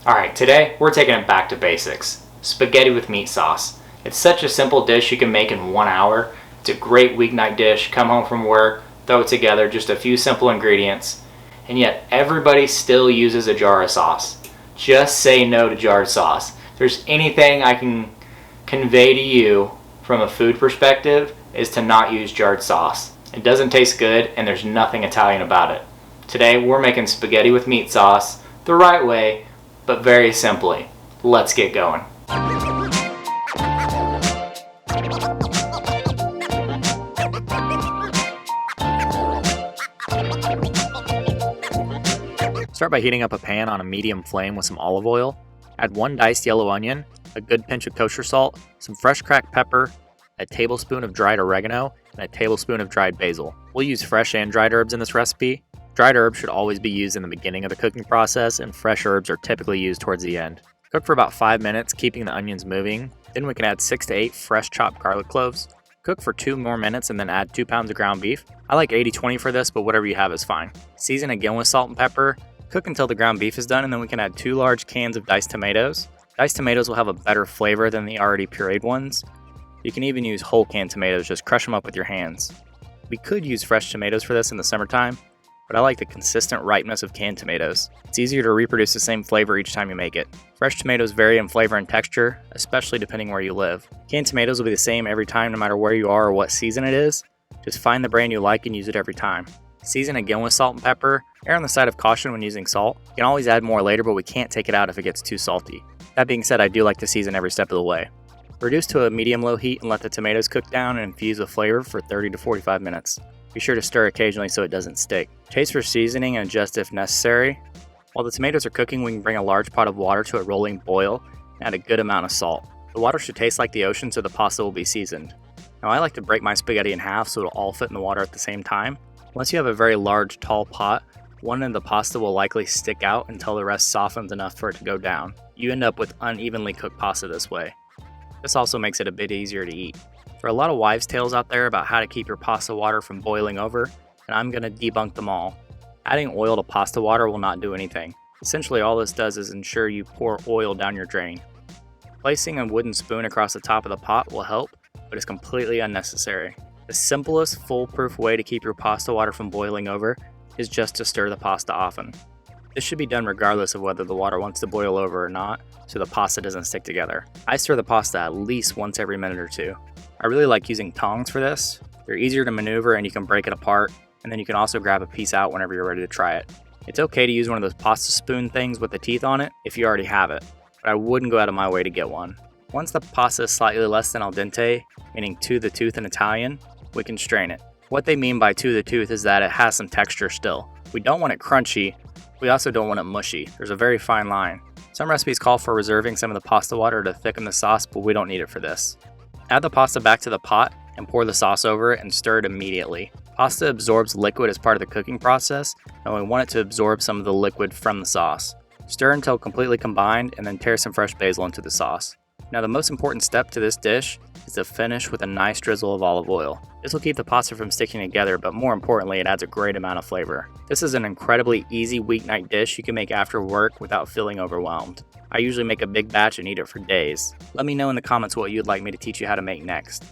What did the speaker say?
Alright, today we're taking it back to basics. Spaghetti with meat sauce. It's such a simple dish you can make in 1 hour. It's a great weeknight dish. Come home from work, throw it together, just a few simple ingredients. And yet everybody still uses a jar of sauce. Just say no to jarred sauce. If there's anything I can convey to you from a food perspective is to not use jarred sauce. It doesn't taste good and there's nothing Italian about it. Today we're making spaghetti with meat sauce the right way, but very simply. Let's get going. Start by heating up a pan on a medium flame with some olive oil. Add 1 diced yellow onion, a good pinch of kosher salt, some fresh cracked pepper, a tablespoon of dried oregano, and a tablespoon of dried basil. We'll use fresh and dried herbs in this recipe. Dried herbs should always be used in the beginning of the cooking process, and fresh herbs are typically used towards the end. Cook for about 5 minutes, keeping the onions moving. Then we can add 6 to 8 fresh chopped garlic cloves. Cook for 2 more minutes and then add 2 pounds of ground beef. I like 80-20 for this, but whatever you have is fine. Season again with salt and pepper. Cook until the ground beef is done, and then we can add 2 large cans of diced tomatoes. Diced tomatoes will have a better flavor than the already pureed ones. You can even use whole canned tomatoes, just crush them up with your hands. We could use fresh tomatoes for this in the summertime, but I like the consistent ripeness of canned tomatoes. It's easier to reproduce the same flavor each time you make it. Fresh tomatoes vary in flavor and texture, especially depending where you live. Canned tomatoes will be the same every time no matter where you are or what season it is. Just find the brand you like and use it every time. Season again with salt and pepper. Err on the side of caution when using salt. You can always add more later, but we can't take it out if it gets too salty. That being said, I do like to season every step of the way. Reduce to a medium-low heat and let the tomatoes cook down and infuse the flavor for 30 to 45 minutes. Be sure to stir occasionally so it doesn't stick. Taste for seasoning and adjust if necessary. While the tomatoes are cooking, we can bring a large pot of water to a rolling boil and add a good amount of salt. The water should taste like the ocean so the pasta will be seasoned. Now I like to break my spaghetti in half so it'll all fit in the water at the same time. Once you have a very large, tall pot, one end of the pasta will likely stick out until the rest softens enough for it to go down. You end up with unevenly cooked pasta this way. This also makes it a bit easier to eat. There are a lot of wives' tales out there about how to keep your pasta water from boiling over, and I'm going to debunk them all. Adding oil to pasta water will not do anything. Essentially all this does is ensure you pour oil down your drain. Placing a wooden spoon across the top of the pot will help, but it's completely unnecessary. The simplest, foolproof way to keep your pasta water from boiling over is just to stir the pasta often. This should be done regardless of whether the water wants to boil over or not, so the pasta doesn't stick together. I stir the pasta at least once every minute or two. I really like using tongs for this. They're easier to maneuver and you can break it apart, and then you can also grab a piece out whenever you're ready to try it. It's okay to use one of those pasta spoon things with the teeth on it if you already have it, but I wouldn't go out of my way to get one. Once the pasta is slightly less than al dente, meaning to the tooth in Italian, we can strain it. What they mean by to the tooth is that it has some texture still. We don't want it crunchy, we also don't want it mushy. There's a very fine line. Some recipes call for reserving some of the pasta water to thicken the sauce, but we don't need it for this. Add the pasta back to the pot and pour the sauce over it and stir it immediately. Pasta absorbs liquid as part of the cooking process, and we want it to absorb some of the liquid from the sauce. Stir until completely combined and then tear some fresh basil into the sauce. Now the most important step to this dish is to finish with a nice drizzle of olive oil. This will keep the pasta from sticking together, but more importantly, it adds a great amount of flavor. This is an incredibly easy weeknight dish you can make after work without feeling overwhelmed. I usually make a big batch and eat it for days. Let me know in the comments what you'd like me to teach you how to make next.